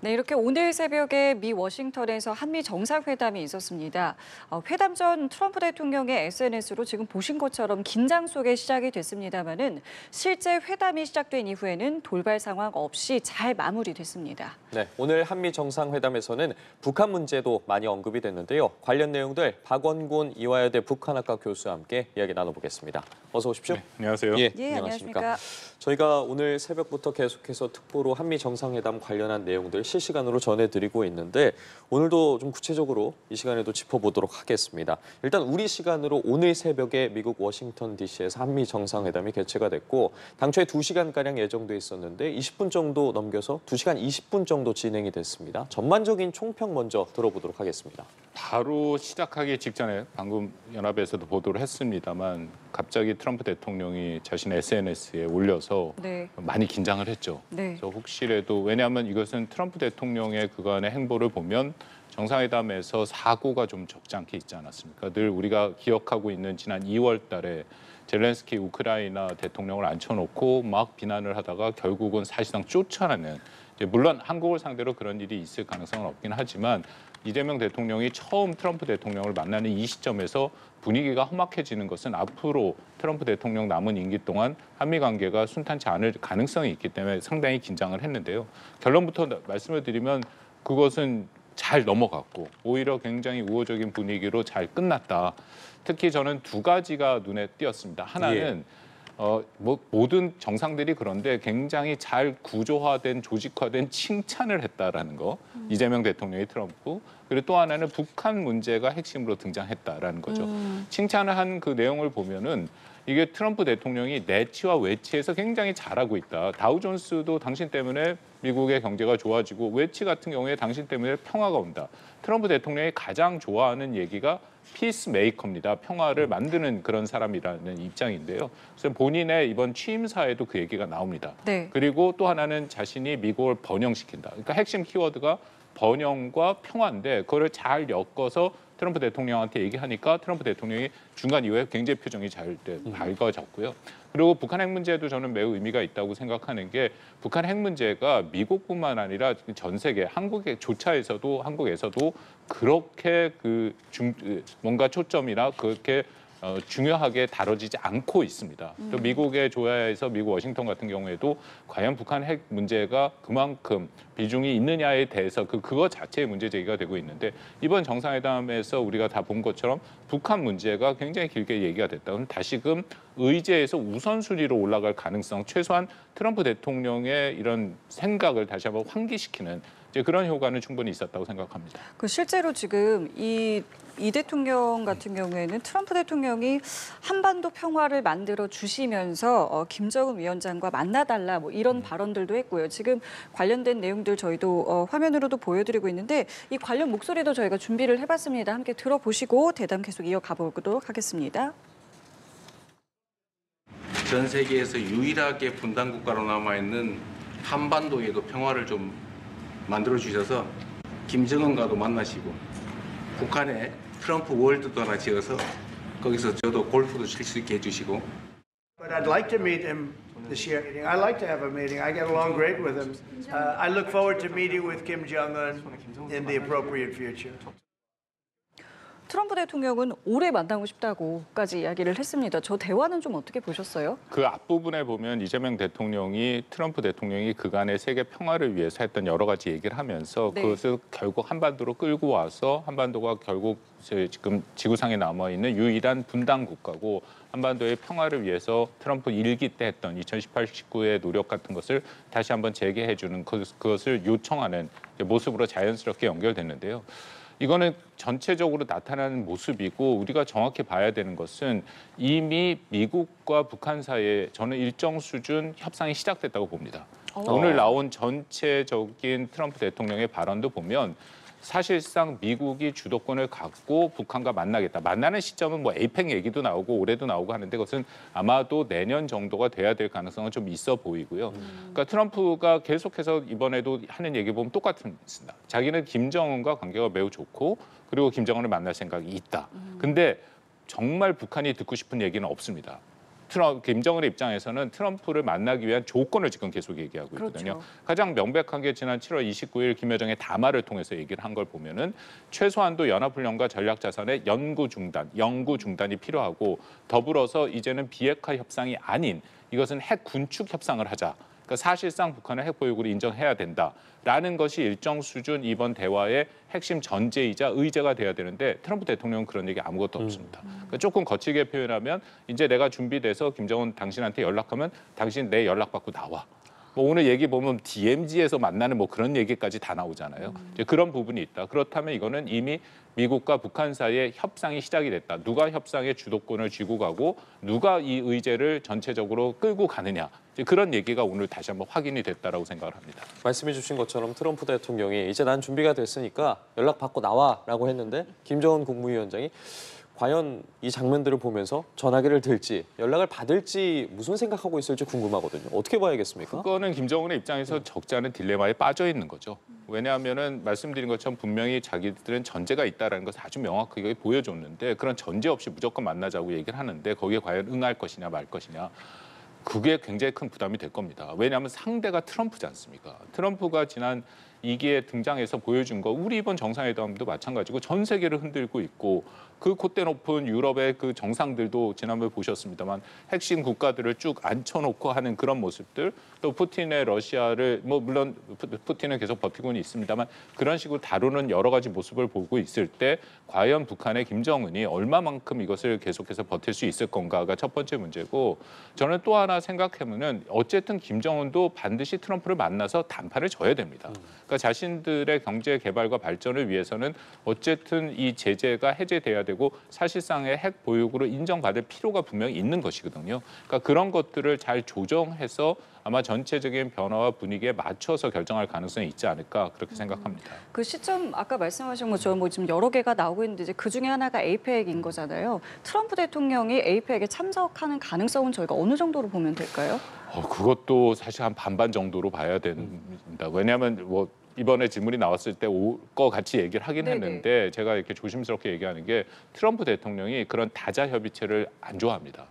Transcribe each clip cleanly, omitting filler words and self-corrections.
네, 이렇게 오늘 새벽에 미 워싱턴에서 한미 정상회담이 있었습니다. 회담 전 트럼프 대통령의 SNS로 지금 보신 것처럼 긴장 속에 시작이 됐습니다만은 실제 회담이 시작된 이후에는 돌발 상황 없이 잘 마무리됐습니다. 네, 오늘 한미 정상회담에서는 북한 문제도 많이 언급이 됐는데요. 관련 내용들 박원곤 이화여대 북한학과 교수와 함께 이야기 나눠보겠습니다. 어서 오십시오. 네, 안녕하세요. 예, 안녕하십니까. 저희가 오늘 새벽부터 계속해서 특보로 한미 정상회담 관련한 내용들 실시간으로 전해드리고 있는데 오늘도 좀 구체적으로 이 시간에도 짚어보도록 하겠습니다. 일단 우리 시간으로 오늘 새벽에 미국 워싱턴 DC에서 한미 정상회담이 개최가 됐고 당초에 2시간가량 예정돼 있었는데 20분 정도 넘겨서 2시간 20분 정도 진행이 됐습니다. 전반적인 총평 먼저 들어보도록 하겠습니다. 바로 시작하기 직전에 방금 연합에서도 보도를 했습니다만 갑자기 트럼프 대통령이 자신의 SNS에 올려서 많이 긴장을 했죠. 네. 그래서 혹시라도 왜냐하면 이것은 트럼프 대통령의 그간의 행보를 보면 정상회담에서 사고가 좀 적지 않게 있지 않았습니까? 늘 우리가 기억하고 있는 지난 2월 달에 젤렌스키 우크라이나 대통령을 앉혀놓고 막 비난을 하다가 결국은 사실상 쫓아내는 물론 한국을 상대로 그런 일이 있을 가능성은 없긴 하지만 이재명 대통령이 처음 트럼프 대통령을 만나는 이 시점에서 분위기가 험악해지는 것은 앞으로 트럼프 대통령 남은 임기 동안 한미 관계가 순탄치 않을 가능성이 있기 때문에 상당히 긴장을 했는데요. 결론부터 말씀을 드리면 그것은 잘 넘어갔고 오히려 굉장히 우호적인 분위기로 잘 끝났다. 특히 저는 두 가지가 눈에 띄었습니다. 하나는 모든 정상들이 그런데 굉장히 잘 구조화된 조직화된 칭찬을 했다라는 거. 이재명 대통령이 트럼프. 그리고 또 하나는 북한 문제가 핵심으로 등장했다라는 거죠. 칭찬을 한 그 내용을 보면은 이게 트럼프 대통령이 내치와 외치에서 굉장히 잘하고 있다. 다우존스도 당신 때문에 미국의 경제가 좋아지고 외치 같은 경우에 당신 때문에 평화가 온다. 트럼프 대통령이 가장 좋아하는 얘기가 피스메이커입니다. 평화를 만드는 그런 사람이라는 입장인데요. 그래서 본인의 이번 취임사에도 그 얘기가 나옵니다. 네. 그리고 또 하나는 자신이 미국을 번영시킨다. 그러니까 핵심 키워드가 번영과 평화인데 그거를 잘 엮어서 트럼프 대통령한테 얘기하니까 트럼프 대통령이 중간 이후에 굉장히 표정이 잘 밝아졌고요. 그리고 북한 핵 문제도 저는 매우 의미가 있다고 생각하는 게 북한 핵 문제가 미국뿐만 아니라 전 세계 한국에서도 그렇게 뭔가 초점이나 그렇게 중요하게 다뤄지지 않고 있습니다. 또 미국의 조야에서 미국 워싱턴 같은 경우에도 과연 북한 핵 문제가 그만큼 비중이 있느냐에 대해서 그거 자체의 문제 제기가 되고 있는데 이번 정상회담에서 우리가 다 본 것처럼 북한 문제가 굉장히 길게 얘기가 됐다. 그럼 다시금 의제에서 우선순위로 올라갈 가능성, 최소한 트럼프 대통령의 이런 생각을 다시 한번 환기시키는 그런 효과는 충분히 있었다고 생각합니다. 실제로 지금 이 대통령 같은 경우에는 트럼프 대통령이 한반도 평화를 만들어 주시면서 김정은 위원장과 만나달라 이런 발언들도 했고요. 지금 관련된 내용들 저희도 화면으로도 보여드리고 있는데 이 관련 목소리도 저희가 준비를 해봤습니다. 함께 들어보시고 대담 계속 이어가 보도록 하겠습니다. 전 세계에서 유일하게 분단 국가로 남아있는 한반도에도 평화를 좀 만들어 주셔서 김정은과도 만나시고 북한에 트럼프 월드도 하나 지어서 거기서 저도 골프도 칠 수 있게 해주시고. But I'd like to meet him this year. I'd like to have a meeting. I get along great with him. I look forward to meeting with Kim Jong-un in the appropriate future. 트럼프 대통령은 올해 만나고 싶다고까지 이야기를 했습니다. 저 대화는 좀 어떻게 보셨어요? 그 앞부분에 보면 이재명 대통령이 트럼프 대통령이 그간의 세계 평화를 위해서 했던 여러 가지 얘기를 하면서 그것을 결국 한반도로 끌고 와서 한반도가 결국 지금 지구상에 남아있는 유일한 분단 국가고 한반도의 평화를 위해서 트럼프 일기 때 했던 2018, 19의 노력 같은 것을 다시 한번 재개해주는 그것을 요청하는 모습으로 자연스럽게 연결됐는데요. 이거는 전체적으로 나타나는 모습이고 우리가 정확히 봐야 되는 것은 이미 미국과 북한 사이에 저는 일정 수준 협상이 시작됐다고 봅니다. 오늘 나온 전체적인 트럼프 대통령의 발언도 보면 사실상 미국이 주도권을 갖고 북한과 만나겠다. 만나는 시점은 에이펙 얘기도 나오고 올해도 나오고 하는데 그것은 아마도 내년 정도가 돼야 될 가능성은 좀 있어 보이고요. 그러니까 트럼프가 계속해서 이번에도 하는 얘기 보면 똑같습니다. 자기는 김정은과 관계가 매우 좋고 그리고 김정은을 만날 생각이 있다. 근데 정말 북한이 듣고 싶은 얘기는 없습니다. 김정은의 입장에서는 트럼프를 만나기 위한 조건을 지금 계속 얘기하고 있거든요. 그렇죠. 가장 명백한 게 지난 7월 29일 김여정의 담화를 통해서 얘기를 한 걸 보면은 최소한도 연합훈련과 전략자산의 영구 중단이 필요하고 더불어서 이제는 비핵화 협상이 아닌 이것은 핵 군축 협상을 하자. 그러니까 사실상 북한의 핵 보유국을 인정해야 된다라는 것이 일정 수준 이번 대화의 핵심 전제이자 의제가 돼야 되는데 트럼프 대통령은 그런 얘기 아무것도 없습니다. 그러니까 조금 거칠게 표현하면 이제 내가 준비돼서 김정은 당신한테 연락하면 당신 내 연락 받고 나와. 뭐 오늘 얘기 보면 DMZ에서 만나는 뭐 그런 얘기까지 다 나오잖아요. 이제 그런 부분이 있다. 그렇다면 이거는 이미 미국과 북한 사이에 협상이 시작이 됐다. 누가 협상의 주도권을 쥐고 가고 누가 이 의제를 전체적으로 끌고 가느냐. 이제 그런 얘기가 오늘 다시 한번 확인이 됐다라고 생각을 합니다. 말씀해 주신 것처럼 트럼프 대통령이 이제 난 준비가 됐으니까 연락 받고 나와라고 했는데 김정은 국무위원장이 과연 이 장면들을 보면서 전화기를 들지 연락을 받을지 무슨 생각하고 있을지 궁금하거든요. 어떻게 봐야겠습니까? 그거는 김정은의 입장에서 적지 않은 딜레마에 빠져 있는 거죠. 왜냐하면은 말씀드린 것처럼 분명히 자기들은 전제가 있다라는 것을 아주 명확하게 보여줬는데 그런 전제 없이 무조건 만나자고 얘기를 하는데 거기에 과연 응할 것이냐 말 것이냐. 그게 굉장히 큰 부담이 될 겁니다. 왜냐하면 상대가 트럼프지 않습니까? 트럼프가 지난 2기에 등장해서 보여준 거 우리 이번 정상회담도 마찬가지고 전 세계를 흔들고 있고 그 콧대 높은 유럽의 그 정상들도 지난번에 보셨습니다만 핵심 국가들을 쭉 앉혀놓고 하는 그런 모습들 또 푸틴의 러시아를 뭐 물론 푸틴은 계속 버티고는 있습니다만 그런 식으로 다루는 여러 가지 모습을 보고 있을 때 과연 북한의 김정은이 얼마만큼 이것을 계속해서 버틸 수 있을 건가가 첫 번째 문제고 저는 또 하나 생각해보면 어쨌든 김정은도 반드시 트럼프를 만나서談判을 져야 됩니다. 그러니까 자신들의 경제 개발과 발전을 위해서는 어쨌든 이 제재가 해제돼야 되고 사실상의 핵 보유국으로 인정받을 필요가 분명히 있는 것이거든요. 그러니까 그런 것들을 잘 조정해서 아마 전체적인 변화와 분위기에 맞춰서 결정할 가능성이 있지 않을까 그렇게 생각합니다. 그 시점 아까 말씀하신 것처럼 뭐 지금 여러 개가 나오고 있는데 이제 그 중에 하나가 에이펙인 거잖아요. 트럼프 대통령이 에이펙에 참석하는 가능성은 저희가 어느 정도로 보면 될까요? 그것도 사실 한 반반 정도로 봐야 된다. 왜냐하면 뭐 이번에 질문이 나왔을 때 올 거 같이 얘기를 하긴 네네. 했는데 제가 이렇게 조심스럽게 얘기하는 게 트럼프 대통령이 그런 다자 협의체를 안 좋아합니다.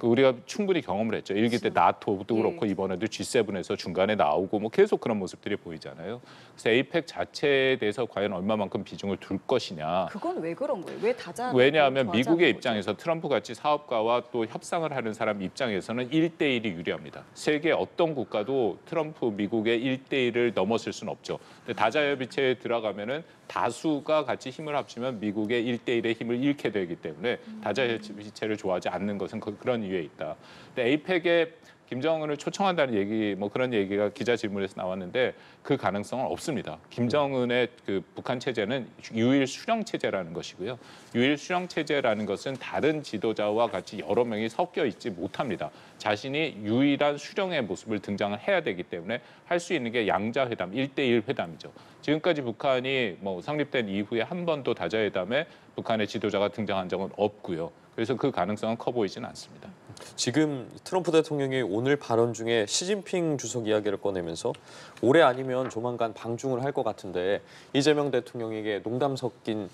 우리가 충분히 경험을 했죠. 1기 때 나토도 그렇고 이번에도 G7에서 중간에 나오고 뭐 계속 그런 모습들이 보이잖아요. 그래서 에이펙 자체에 대해서 과연 얼마만큼 비중을 둘 것이냐. 그건 왜 그런 거예요? 왜 다자? 왜냐하면 미국의 입장에서 트럼프 같이 사업가와 또 협상을 하는 사람 입장에서는 1대1이 유리합니다. 세계 어떤 국가도 트럼프 미국의 1대1을 넘어설 수는 없죠. 근데 다자협의체에 들어가면은 다수가 같이 힘을 합치면 미국의 1대1의 힘을 잃게 되기 때문에 다자협의체를 좋아하지 않는 것은 그런 이유에 있다. 근데 에이펙에 김정은을 초청한다는 얘기, 뭐 그런 얘기가 기자 질문에서 나왔는데 그 가능성은 없습니다. 김정은의 그 북한 체제는 유일 수령 체제라는 것이고요. 유일 수령 체제라는 것은 다른 지도자와 같이 여러 명이 섞여 있지 못합니다. 자신이 유일한 수령의 모습을 등장을 해야 되기 때문에 할 수 있는 게 양자회담, 1대1 회담이죠. 지금까지 북한이 뭐 성립된 이후에 한 번도 다자회담에 북한의 지도자가 등장한 적은 없고요. 그래서 그 가능성은 커 보이지는 않습니다. 지금 트럼프 대통령이 오늘 발언 중에 시진핑 주석 이야기를 꺼내면서 올해 아니면 조만간 방중을 할 것 같은데 이재명 대통령에게 농담 섞인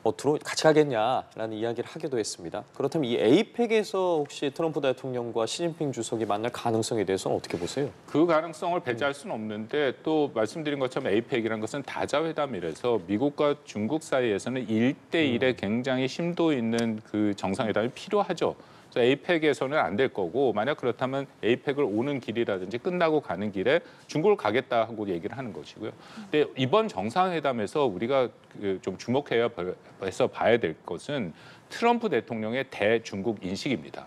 어투로 같이 가겠냐라는 이야기를 하기도 했습니다. 그렇다면 이 에이펙에서 혹시 트럼프 대통령과 시진핑 주석이 만날 가능성에 대해서는 어떻게 보세요? 그 가능성을 배제할 수는 없는데 또 말씀드린 것처럼 에이펙이라는 것은 다자회담이라서 미국과 중국 사이에서는 1대1에 굉장히 심도 있는 그 정상회담이 필요하죠. 그래서 에이펙에서는 안 될 거고 만약 그렇다면 에이펙을 오는 길이라든지 끝나고 가는 길에 중국을 가겠다 하고 얘기를 하는 것이고요. 근데 이번 정상회담에서 우리가 좀 주목해서 봐야 될 것은 트럼프 대통령의 대중국 인식입니다.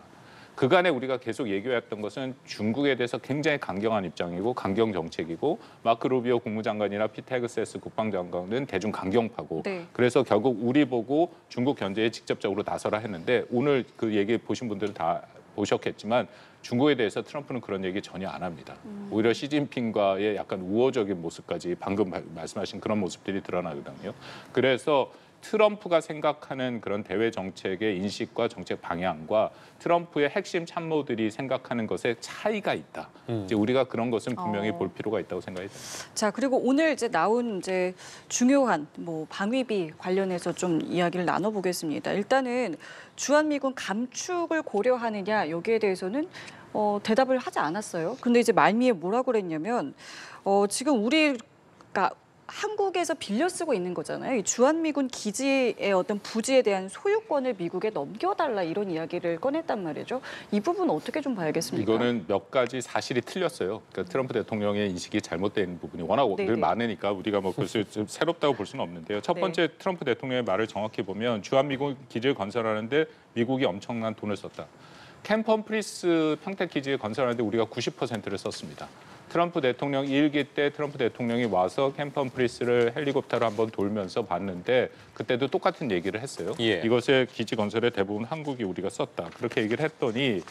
그간에 우리가 계속 얘기해왔던 것은 중국에 대해서 굉장히 강경한 입장이고 강경 정책이고 마크 루비오 국무장관이나 피터 헤그세스 국방장관은 대중 강경파고 네. 그래서 결국 우리 보고 중국 견제에 직접적으로 나서라 했는데 오늘 그 얘기 보신 분들은 다 보셨겠지만 중국에 대해서 트럼프는 그런 얘기 전혀 안 합니다. 오히려 시진핑과의 약간 우호적인 모습까지 방금 말씀하신 그런 모습들이 드러나거든요. 그래서 트럼프가 생각하는 그런 대외 정책의 인식과 정책 방향과 트럼프의 핵심 참모들이 생각하는 것에 차이가 있다. 이제 우리가 그런 것은 분명히 볼 필요가 있다고 생각이 듭니다. 자, 그리고 오늘 이제 나온 이제 중요한 뭐 방위비 관련해서 좀 이야기를 나눠보겠습니다. 일단은 주한미군 감축을 고려하느냐 여기에 대해서는 대답을 하지 않았어요. 근데 이제 말미에 뭐라고 그랬냐면 지금 우리가 한국에서 빌려 쓰고 있는 거잖아요. 이 주한미군 기지의 어떤 부지에 대한 소유권을 미국에 넘겨달라 이런 이야기를 꺼냈단 말이죠. 이 부분 어떻게 좀 봐야겠습니까? 이거는 몇 가지 사실이 틀렸어요. 그러니까 트럼프 대통령의 인식이 잘못된 부분이 워낙 네네. 늘 많으니까 우리가 뭐 그것을 좀 새롭다고 볼 수는 없는데요. 첫 번째 트럼프 대통령의 말을 정확히 보면 주한미군 기지를 건설하는데 미국이 엄청난 돈을 썼다. 캠프 험프리스 평택 기지를 건설하는데 우리가 90%를 썼습니다. 트럼프 대통령 1기 때 트럼프 대통령이 와서 캠프 험프리스를 헬리콥터로 한번 돌면서 봤는데 그때도 똑같은 얘기를 했어요. 예. 이것의 기지 건설에 대부분 한국이 우리가 썼다. 그렇게 얘기를 했더니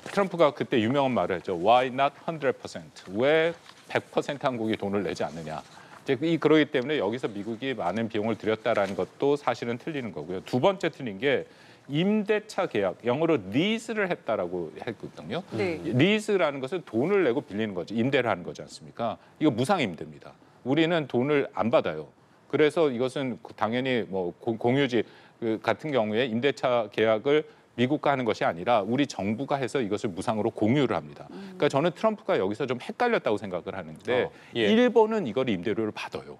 트럼프가 그때 유명한 말을 했죠. Why not 100%? 왜 100% 한국이 돈을 내지 않느냐. 이제 그러기 때문에 여기서 미국이 많은 비용을 들였다라는 것도 사실은 틀리는 거고요. 두 번째 틀린 게 임대차 계약, 영어로 리즈를 했다라고 했거든요. 네. 리즈라는 것은 돈을 내고 빌리는 거죠. 임대를 하는 거지 않습니까? 이거 무상임대입니다. 우리는 돈을 안 받아요. 그래서 이것은 당연히 뭐 공유지 같은 경우에 임대차 계약을 미국과 하는 것이 아니라 우리 정부가 해서 이것을 무상으로 공유를 합니다. 그러니까 저는 트럼프가 여기서 좀 헷갈렸다고 생각을 하는데 예. 일본은 이걸 임대료를 받아요.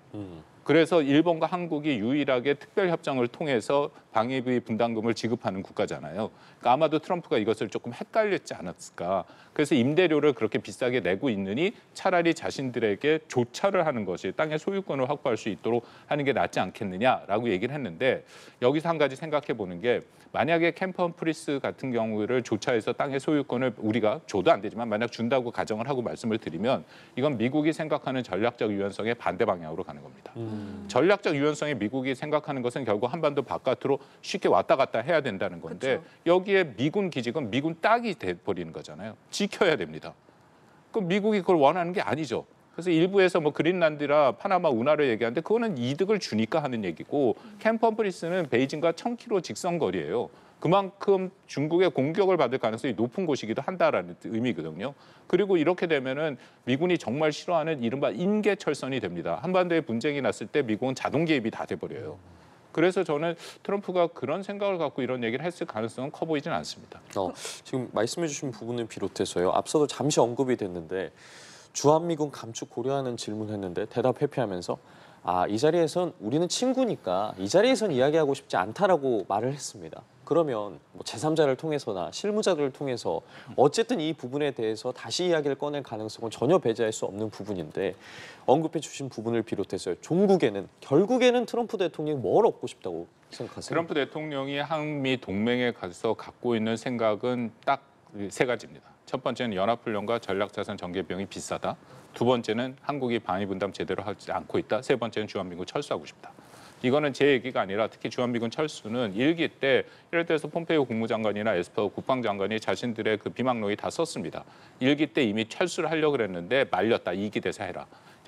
그래서 일본과 한국이 유일하게 특별협정을 통해서 방위비 분담금을 지급하는 국가잖아요. 그러니까 아마도 트럼프가 이것을 조금 헷갈렸지 않았을까. 그래서 임대료를 그렇게 비싸게 내고 있느니 차라리 자신들에게 조차를 하는 것이 땅의 소유권을 확보할 수 있도록 하는 게 낫지 않겠느냐라고 얘기를 했는데 여기서 한 가지 생각해 보는 게 만약에 캠프 험프리스 같은 경우를 조차해서 땅의 소유권을 우리가 줘도 안 되지만 만약 준다고 가정을 하고 말씀을 드리면 이건 미국이 생각하는 전략적 유연성의 반대 방향으로 가는 겁니다. 전략적 유연성이 미국이 생각하는 것은 결국 한반도 바깥으로 쉽게 왔다 갔다 해야 된다는 건데 그쵸. 여기에 미군 기지건 미군 땅이 돼버리는 거잖아요. 지켜야 됩니다. 그럼 미국이 그걸 원하는 게 아니죠. 그래서 일부에서 뭐 그린란드라 파나마 운하를 얘기하는데 그거는 이득을 주니까 하는 얘기고 캠프 험프리스는 베이징과 1000km 직선거리예요. 그만큼 중국의 공격을 받을 가능성이 높은 곳이기도 한다라는 의미거든요. 그리고 이렇게 되면은 미군이 정말 싫어하는 이른바 인계철선이 됩니다. 한반도에 분쟁이 났을 때 미국은 자동 개입이 다 돼버려요. 그래서 저는 트럼프가 그런 생각을 갖고 이런 얘기를 했을 가능성은 커 보이지는 않습니다. 지금 말씀해주신 부분을 비롯해서요. 앞서도 잠시 언급이 됐는데 주한미군 감축 고려하는 질문했는데 대답 회피하면서 이 자리에선 우리는 친구니까 이 자리에선 이야기하고 싶지 않다라고 말을 했습니다. 그러면 뭐 제3자를 통해서나 실무자들을 통해서 어쨌든 이 부분에 대해서 다시 이야기를 꺼낼 가능성은 전혀 배제할 수 없는 부분인데 언급해 주신 부분을 비롯해서 종국에는 결국에는 트럼프 대통령이 뭘 얻고 싶다고 생각하세요? 트럼프 대통령이 한미 동맹에 가서 갖고 있는 생각은 딱 세 가지입니다. 첫 번째는 연합훈련과 전략자산 전개 비용이 비싸다. 두 번째는 한국이 방위 분담 제대로 하지 않고 있다. 세 번째는 주한미군 철수하고 싶다. 이거는 제 얘기가 아니라 특히 주한미군 철수는 1기 때 이럴 때서 폼페이오 국무장관이나 에스퍼 국방장관이 자신들의 그 비망록이 다 썼습니다. 1기 때 이미 철수를 하려고 그랬는데 말렸다. 2기 돼서 해라.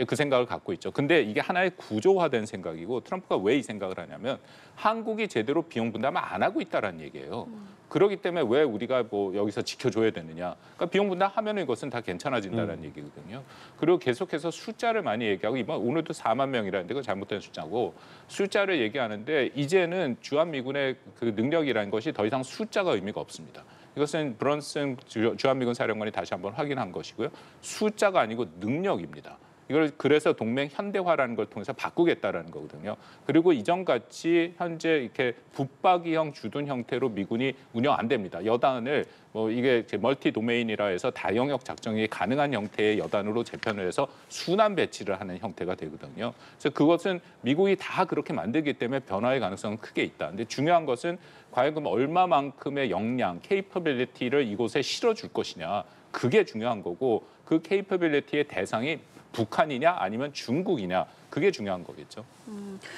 그 생각을 갖고 있죠. 근데 이게 하나의 구조화된 생각이고 트럼프가 왜 이 생각을 하냐면 한국이 제대로 비용 분담을 안 하고 있다라는 얘기예요. 그렇기 때문에 왜 우리가 뭐 여기서 지켜줘야 되느냐. 그러니까 비용 분담하면 이것은 다 괜찮아진다는 얘기거든요. 그리고 계속해서 숫자를 많이 얘기하고 이번 오늘도 4만 명이라는데 그건 잘못된 숫자고 숫자를 얘기하는데 이제는 주한미군의 그 능력이라는 것이 더 이상 숫자가 의미가 없습니다. 이것은 브런슨 주한미군 사령관이 다시 한번 확인한 것이고요. 숫자가 아니고 능력입니다. 이걸 그래서 동맹 현대화라는 걸 통해서 바꾸겠다라는 거거든요. 그리고 이전같이 현재 이렇게 붙박이형 주둔 형태로 미군이 운영 안 됩니다. 여단을 뭐 이게 멀티 도메인이라 해서 다영역 작전이 가능한 형태의 여단으로 재편을 해서 순환 배치를 하는 형태가 되거든요. 그래서 그것은 미국이 다 그렇게 만들기 때문에 변화의 가능성은 크게 있다. 근데 중요한 것은 과연 그럼 얼마만큼의 역량, 케이퍼빌리티를 이곳에 실어줄 것이냐. 그게 중요한 거고 그 케이퍼빌리티의 대상이 북한이냐 아니면 중국이냐 그게 중요한 거겠죠.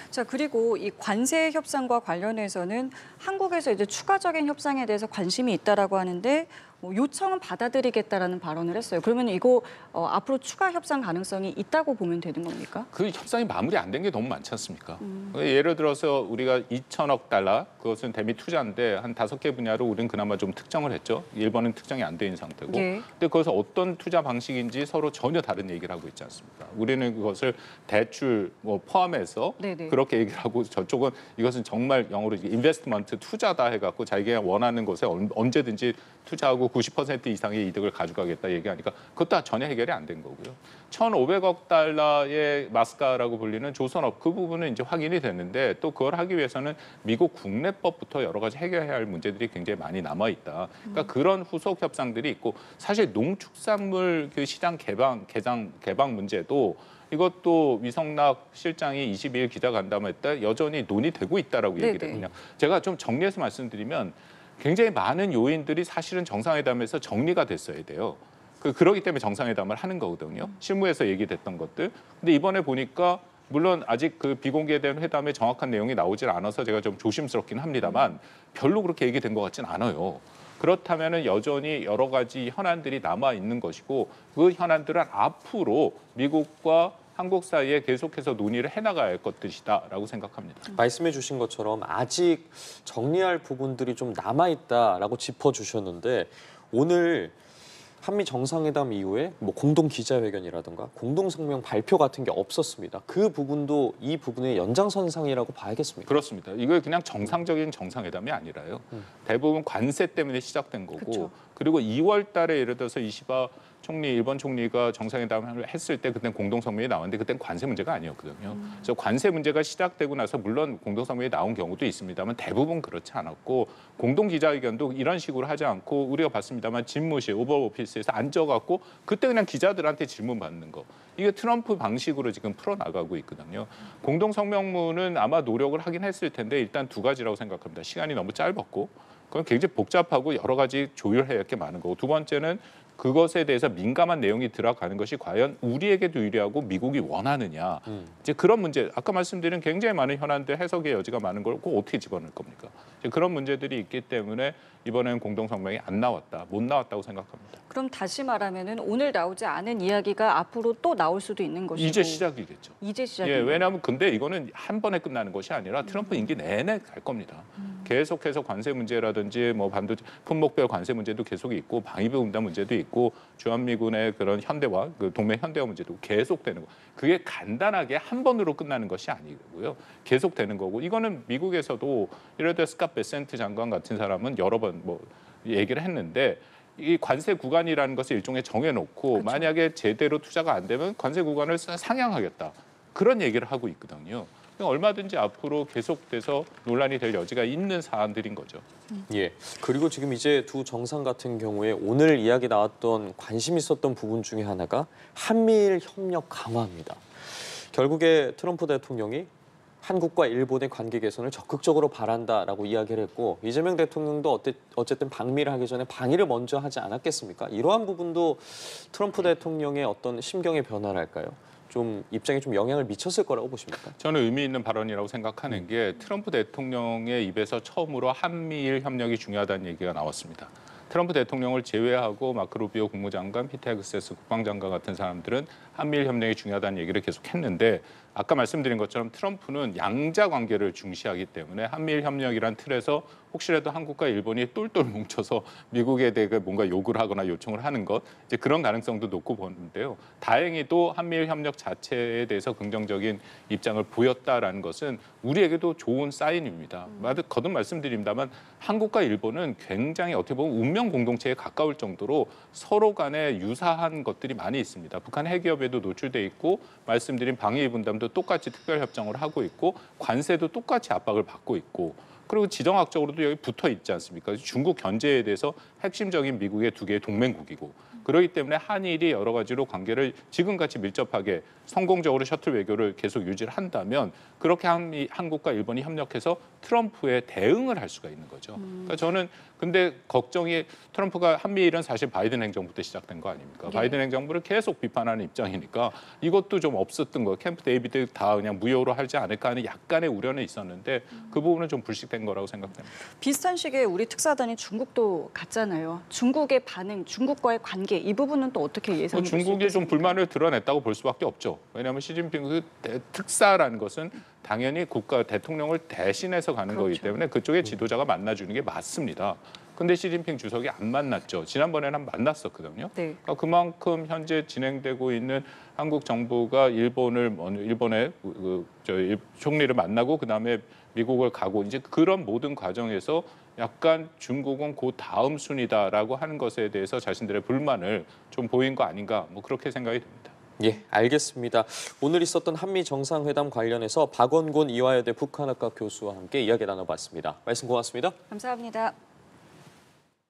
자, 그리고 이 관세 협상과 관련해서는 한국에서 이제 추가적인 협상에 대해서 관심이 있다라고 하는데 뭐 요청은 받아들이겠다라는 발언을 했어요. 그러면 이거 앞으로 추가 협상 가능성이 있다고 보면 되는 겁니까? 그 협상이 마무리 안 된 게 너무 많지 않습니까? 예를 들어서 우리가 2천억 달러, 그것은 대미 투자인데 한 5개 분야로 우리는 그나마 좀 특정을 했죠. 일본은 특정이 안 돼 있는 상태고. 예. 근데 거기서 어떤 투자 방식인지 서로 전혀 다른 얘기를 하고 있지 않습니까? 우리는 그것을 대출 뭐 포함해서 네네. 그렇게 얘기를 하고 저쪽은 이것은 정말 영어로 인베스트먼트 투자다 해갖고 자기가 원하는 곳에 언제든지 투자하고 90% 이상의 이득을 가져가겠다 얘기하니까 그것도 다 전혀 해결이 안 된 거고요. 1,500억 달러의 마스카라고 불리는 조선업 그 부분은 이제 확인이 됐는데 또 그걸 하기 위해서는 미국 국내법부터 여러 가지 해결해야 할 문제들이 굉장히 많이 남아 있다. 그러니까 그런 후속 협상들이 있고 사실 농축산물 그 시장 개방 문제도 이것도 위성락 실장이 22일 기자간담회 때 여전히 논의되고 있다라고 네네. 얘기를 했거든요. 제가 좀 정리해서 말씀드리면 굉장히 많은 요인들이 사실은 정상회담에서 정리가 됐어야 돼요. 그러기 때문에 정상회담을 하는 거거든요. 실무에서 얘기됐던 것들. 근데 이번에 보니까 물론 아직 그 비공개된 회담에 정확한 내용이 나오질 않아서 제가 좀 조심스럽긴 합니다만 별로 그렇게 얘기된 것 같진 않아요. 그렇다면 여전히 여러 가지 현안들이 남아 있는 것이고 그 현안들은 앞으로 미국과 한국 사이에 계속해서 논의를 해나가야 할 것들이다라고 생각합니다. 말씀해 주신 것처럼 아직 정리할 부분들이 좀 남아있다라고 짚어주셨는데 오늘 한미 정상회담 이후에 뭐 공동 기자회견이라든가 공동 성명 발표 같은 게 없었습니다. 그 부분도 이 부분의 연장선상이라고 봐야겠습니까? 그렇습니다. 이거 그냥 정상적인 정상회담이 아니라요. 대부분 관세 때문에 시작된 거고 그쵸. 그리고 2월 달에 예를 들어서 이시바 총리, 일본 총리가 정상회담을 했을 때 그때는 공동성명이 나왔는데 그때는 관세 문제가 아니었거든요. 그래서 관세 문제가 시작되고 나서 물론 공동성명이 나온 경우도 있습니다만 대부분 그렇지 않았고 공동기자회견도 이런 식으로 하지 않고 우리가 봤습니다만 집무실, 오벌 오피스에서 앉아갖고 그때 그냥 기자들한테 질문 받는 거. 이게 트럼프 방식으로 지금 풀어나가고 있거든요. 공동성명문은 아마 노력을 하긴 했을 텐데 일단 두 가지라고 생각합니다. 시간이 너무 짧았고 그건 굉장히 복잡하고 여러 가지 조율해야 할 게 많은 거고 두 번째는 그것에 대해서 민감한 내용이 들어가는 것이 과연 우리에게도 유리하고 미국이 원하느냐. 이제 그런 문제, 아까 말씀드린 굉장히 많은 현안들 해석의 여지가 많은 걸 꼭 어떻게 집어넣을 겁니까? 이제 그런 문제들이 있기 때문에 이번에는 공동성명이 안 나왔다, 못 나왔다고 생각합니다. 그럼 다시 말하면은 오늘 나오지 않은 이야기가 앞으로 또 나올 수도 있는 것이고 이제 시작이겠죠. 이제 예, 시작이에요. 왜냐하면 근데 이거는 한 번에 끝나는 것이 아니라 트럼프 임기 내내 갈 겁니다. 계속해서 관세 문제라든지 뭐 반도체 품목별 관세 문제도 계속 있고 방위비 분담 문제도 있고 주한미군의 그런 현대화, 그 동맹 현대화 문제도 계속되는 거. 그게 간단하게 한 번으로 끝나는 것이 아니고요. 계속되는 거고 이거는 미국에서도 예를 들어 스캇 베센트 장관 같은 사람은 여러 번 뭐 얘기를 했는데. 이 관세 구간이라는 것을 일종의 정해놓고 그렇죠. 만약에 제대로 투자가 안 되면 관세 구간을 상향하겠다. 그런 얘기를 하고 있거든요. 얼마든지 앞으로 계속돼서 논란이 될 여지가 있는 사안들인 거죠. 예. 그리고 지금 이제 두 정상 같은 경우에 오늘 이야기 나왔던 관심 있었던 부분 중에 하나가 한미일 협력 강화입니다. 결국에 트럼프 대통령이 한국과 일본의 관계 개선을 적극적으로 바란다라고 이야기를 했고 이재명 대통령도 어쨌든 방미를 하기 전에 방위를 먼저 하지 않았겠습니까? 이러한 부분도 트럼프 대통령의 어떤 심경의 변화랄까요? 좀 입장에 좀 영향을 미쳤을 거라고 보십니까? 저는 의미 있는 발언이라고 생각하는 게 트럼프 대통령의 입에서 처음으로 한미일 협력이 중요하다는 얘기가 나왔습니다. 트럼프 대통령을 제외하고 마크 루비오 국무장관, 피터 헤그세스 국방장관 같은 사람들은 한미일 협력이 중요하다는 얘기를 계속 했는데 아까 말씀드린 것처럼 트럼프는 양자 관계를 중시하기 때문에 한미일 협력이란 틀에서 혹시라도 한국과 일본이 똘똘 뭉쳐서 미국에 대해 뭔가 요구를 하거나 요청을 하는 것 이제 그런 가능성도 놓고 보는데요. 다행히도 한미일 협력 자체에 대해서 긍정적인 입장을 보였다라는 것은 우리에게도 좋은 사인입니다. 거듭 말씀드립니다만 한국과 일본은 굉장히 어떻게 보면 운명 공동체에 가까울 정도로 서로 간에 유사한 것들이 많이 있습니다. 북한 핵기업에도 노출돼 있고 말씀드린 방위 분담도 똑같이 특별협정을 하고 있고 관세도 똑같이 압박을 받고 있고 그리고 지정학적으로도 여기 붙어 있지 않습니까? 중국 견제에 대해서 핵심적인 미국의 두 개의 동맹국이고 그렇기 때문에 한일이 여러 가지로 관계를 지금같이 밀접하게 성공적으로 셔틀 외교를 계속 유지를 한다면 그렇게 한국과 일본이 협력해서 트럼프에 대응을 할 수가 있는 거죠. 그러니까 저는 근데 걱정이 트럼프가 한미일은 사실 바이든 행정부 때 시작된 거 아닙니까? 네. 바이든 행정부를 계속 비판하는 입장이니까 이것도 좀 없었던 거예요. 캠프 데이비드 다 그냥 무효로 하지 않을까 하는 약간의 우려는 있었는데 그 부분은 좀 불식된 된 거라고 생각됩니다. 비슷한 시기에 우리 특사단이 중국도 갔잖아요. 중국의 반응, 중국과의 관계 이 부분은 또 어떻게 예상해 볼수 있겠습니까? 중국이 좀 불만을 드러냈다고 볼 수밖에 없죠. 왜냐하면 시진핑 특사라는 것은 당연히 국가 대통령을 대신해서 가는 거기 때문에 그쪽의 지도자가 만나주는 게 맞습니다. 근데 시진핑 주석이 안 만났죠. 지난번에는 만났었거든요. 네. 그러니까 그만큼 현재 진행되고 있는 한국 정부가 일본의 총리를 만나고 그다음에 미국을 가고 이제 그런 모든 과정에서 약간 중국은 그 다음 순위다라고 하는 것에 대해서 자신들의 불만을 좀 보인 거 아닌가 뭐 그렇게 생각이 됩니다. 예, 알겠습니다. 오늘 있었던 한미 정상회담 관련해서 박원곤 이화여대 북한학과 교수와 함께 이야기 나눠봤습니다. 말씀 고맙습니다. 감사합니다.